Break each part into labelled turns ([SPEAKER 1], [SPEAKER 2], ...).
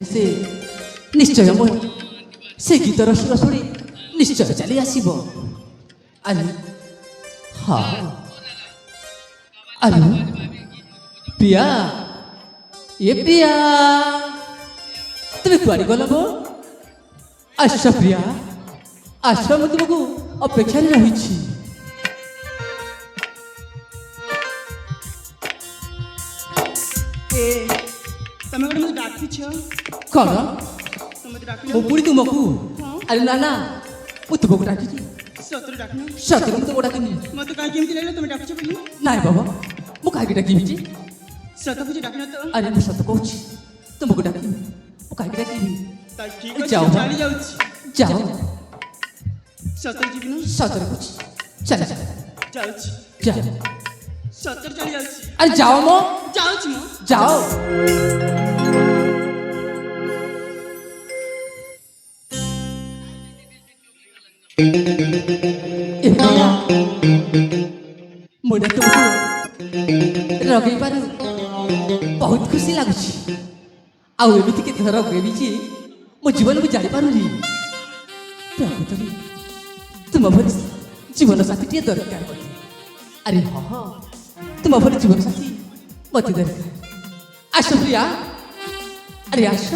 [SPEAKER 1] से निश्चय मोर से गीतर सुर शुणी निश्चय चली आसब। अरे हाँ अरे प्रिया ये प्रिया तुम्हें कुआरी गल बो आस प्रिया आस मैं तुमको अपेक्षा रही।
[SPEAKER 2] તમે મને ડાકી છો
[SPEAKER 1] कौन
[SPEAKER 2] તમે ડાકી
[SPEAKER 1] वो पूरी तुमको अरे ना ना वो तुमको डाकी
[SPEAKER 2] સત્ર ડાકનો
[SPEAKER 1] सत्य में तुमको डाकी
[SPEAKER 2] મત કાઈ કેમ લાગ્યો તમે ડાકછો બોલી
[SPEAKER 1] ना बाबा मु कहीं डाकी
[SPEAKER 2] સત પછી ડાકનો તો
[SPEAKER 1] अरे मैं सत्य कहूँ तुमको डाकी मु कहीं डाकी
[SPEAKER 2] તાઈ ઠીક છે
[SPEAKER 1] જાઓ.
[SPEAKER 2] ચાલી જાઉં
[SPEAKER 1] जाओ
[SPEAKER 2] સત્ર જીવનો
[SPEAKER 1] सत्य कुछ चल चल
[SPEAKER 2] જાઉં
[SPEAKER 1] जाओ
[SPEAKER 2] સત્ર ચાલી જાઉં
[SPEAKER 1] अरे जाओ मो
[SPEAKER 2] જાઉં છું મો
[SPEAKER 1] जाओ मुझे तुमको रगई पार बहुत खुशी लगुच आमती के रगेबी जे मो जीवन को जानी पारुनी प्रकृत तुम भली जीवन साथी टे दरकार मत। अरे हाँ तुम भली जीवन साथी मत दरकार। आस प्रिया अरे आस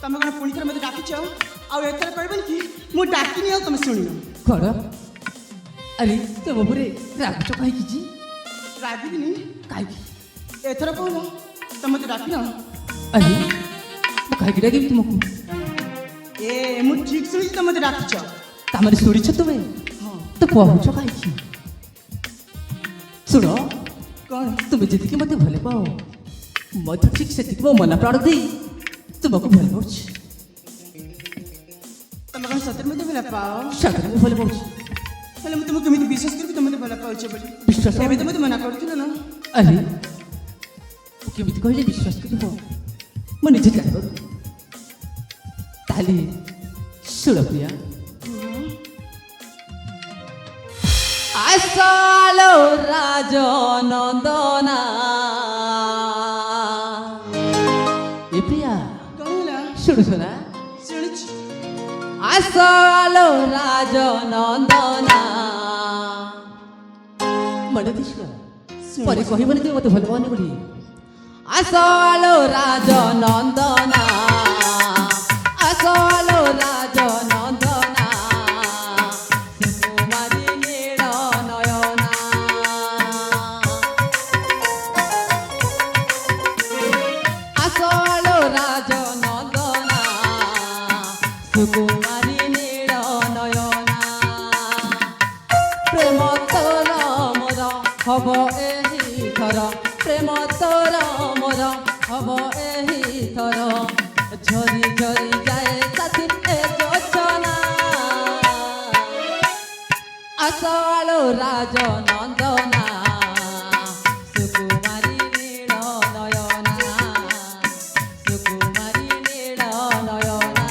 [SPEAKER 2] તમે કોણ પુણી થર મતે ડાકી છો આવ એતર કહેબન કે મુ ડાકી ની આવ તમે સુણીનો
[SPEAKER 1] कौन अरे तुम पूरे रागुच कहीं की
[SPEAKER 2] રાગીની
[SPEAKER 1] कहीं
[SPEAKER 2] એતર કોણ તમે મતે ડાકી ના
[SPEAKER 1] अरे मैं कहीं डाकी तुमको
[SPEAKER 2] એ મુ ઠીક સુણી તમે મતે ડાકી છો
[SPEAKER 1] तामने सुड़ी छ तुम्हें तो पहुँचो कहीं सुनो
[SPEAKER 2] કોણ
[SPEAKER 1] तुम्हें जितकी मत भले पाओ मत ठीक से मो मना प्राण दे तुमको भले पाऊँ
[SPEAKER 2] તમે કોણ સત્ર મતે ભલા પાઓ
[SPEAKER 1] शादी में भले पाऊँ
[SPEAKER 2] ହେଲେ ମୁଁ ତୁମକୁ କେମିତି ବିଶ୍ୱାସ କରିବି ତମେ ମତେ ଭଲ ପାଉଛ ବୋଲି
[SPEAKER 1] विश्वास
[SPEAKER 2] ଏବେ ତ ମତେ ମନା କରୁଥିଲ ନା
[SPEAKER 1] अरे केमिति कहले विश्वास कर मो निजे जान ताली सुन प्रिया आसालो राजनंदना ए प्रिया
[SPEAKER 2] કોણ ହେଲା
[SPEAKER 1] सुन सुना
[SPEAKER 2] ଶୁଣିଛି
[SPEAKER 1] आसालो राजनंदना मन दिशा परे कहबनी तुम मत भल पाओनी बोली आसालो राजनंदना आसालो राजनंदना सुकुमारी नील नयना आसालो राजनंदना सुकुमारी नील नयना प्रेम तोर मोर हब एही थर प्रेम तोर मोर हब एही थर झरी झरी जाए साथी ए योजना आसालो राजनंदना सुकुमारी नील नयना सुकुमारी नील नयना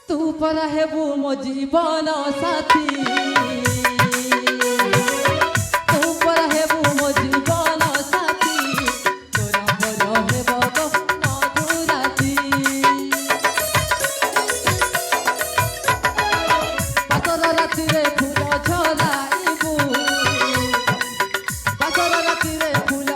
[SPEAKER 1] तू पर हेबू मो जीवन साथी तू पर हेबू मो जीवन साथी तोर मोर हेब मधुराती पातर राति रे फूल झराइबू पातर राति रे फूल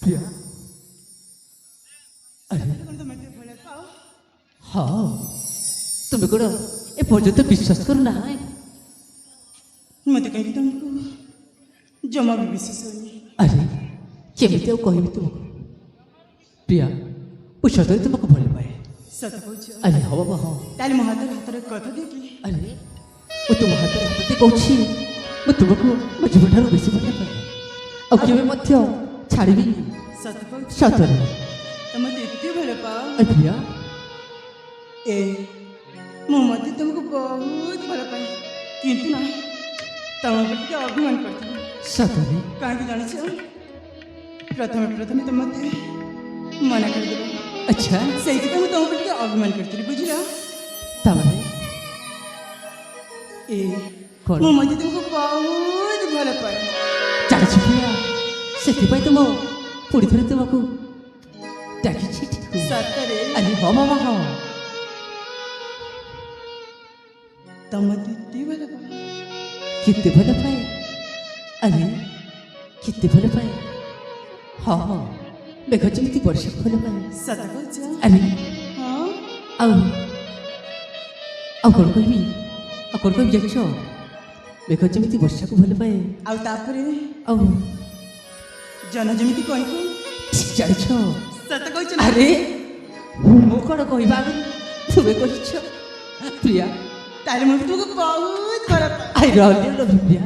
[SPEAKER 1] ପ୍ରିୟା ଆରେ
[SPEAKER 2] କ'ଣ ତମେ ଏତେ ଭଲ ପାଅ?
[SPEAKER 1] ହଁ ତୁମେ କ'ଣ ଏପର୍ଯ୍ୟନ୍ତ ବିଶ୍ୱାସ କରୁନା
[SPEAKER 2] ମୋତେ କାହିଁକି ତମକୁ ଜମା ବି ବିଶ୍ୱାସ ହଉନି।
[SPEAKER 1] ଆରେ କେମିତି ଆଉ କହିବି ତୁମକୁ ପ୍ରିୟା ମୁଁ ସତରେ ତୁମକୁ ଭଲ ପାଏ।
[SPEAKER 2] ସତ କହୁଛ?
[SPEAKER 1] ଆରେ ହଁ ବାବା ହଁ।
[SPEAKER 2] ତାହେଲେ ମୋ ହାତରେ କଥା ଦିଅ କି?
[SPEAKER 1] ଆରେ ମୁଁ ତୁମ ହାତରେ ହାତ ଦେଇ କହୁଛି ମୁଁ ତୁମକୁ ମୋ ଜୀବନଠାରୁ ବେଶୀ ଭଲ ପାଏ ଆଉ କେବେ ମଧ୍ୟ ଛାଡ଼ିବିନି।
[SPEAKER 2] ସତ କହୁଛ?
[SPEAKER 1] ସତରେ
[SPEAKER 2] ତମେ ମୋତେ ଏତେ ଭଲ ପାଅ।
[SPEAKER 1] ଆରେ ପ୍ରିୟା
[SPEAKER 2] ଏ ମୁଁ ମଧ୍ୟ ତୁମକୁ ବହୁତ ଭଲ ପାଏ, କିନ୍ତୁ ନା ତମ ଉପରେ ଟିକେ ଅଭିମାନ କରିଥିଲି।
[SPEAKER 1] ସତରେ
[SPEAKER 2] କାହିଁକି ଜାଣିଛ? ପ୍ରଥମେ ତମେ ମୋତେ ମନା କରିଦେବ।
[SPEAKER 1] ଆଚ୍ଛା
[SPEAKER 2] ସେଇଥିପାଇଁ ମୁଁ ତମ ଉପରେ ଟିକେ ଅଭିମାନ କରିଥିଲି, ବୁଝିଲ?
[SPEAKER 1] ତାମାନେ
[SPEAKER 2] ଏ
[SPEAKER 1] କ'ଣ?
[SPEAKER 2] ମୁଁ ମଧ୍ୟ ତୁମକୁ ବହୁତ ଭଲ ପାଏ।
[SPEAKER 1] ଜାଣିଛୁ ପ୍ରିୟା ସେଥିପାଇଁ ତ ମୁଁ ପୁଣି ଥରେ ତୁମକୁ ଡାକିଛି ଏଠିକୁ।
[SPEAKER 2] ସତରେ
[SPEAKER 1] ଆରେ ହଁ ବାବା ହଁ।
[SPEAKER 2] ତମ ମୋତେ ଏତେ ଭଲ ପାଅ।
[SPEAKER 1] କେତେ ଭଲ ପାଏ ଆରେ କେତେ ଭଲ ପାଏ। ହଁ ହଁ ମେଘ ଯେମିତି ବର୍ଷାକୁ ଭଲ ପାଏ।
[SPEAKER 2] ସତ କହୁଛ?
[SPEAKER 1] ଆରେ
[SPEAKER 2] ହଁ
[SPEAKER 1] ଆଉ ଆଉ କ'ଣ କହିବି ଆଉ କ'ଣ କହିବି ଜାଣିଛ ମେଘ ଯେମିତି ବର୍ଷାକୁ ଭଲ ପାଏ
[SPEAKER 2] ଆଉ ତାପରେ
[SPEAKER 1] ଆଉ
[SPEAKER 2] ଜନ ଯେମିତି କହିକୁ।
[SPEAKER 1] ଠିକ୍ ଜାଣିଛ।
[SPEAKER 2] ସତ କହୁଛ ନା?
[SPEAKER 1] ଆରେ ମୁଁ କ'ଣ କହିବା ଆଗରୁ ତୁମେ କହିଛ ପ୍ରିୟା
[SPEAKER 2] ତାହେଲେ ମୁଁ ବି ତୁମକୁ ବହୁତ ଭଲ ପାଏ।
[SPEAKER 1] I love you Priya.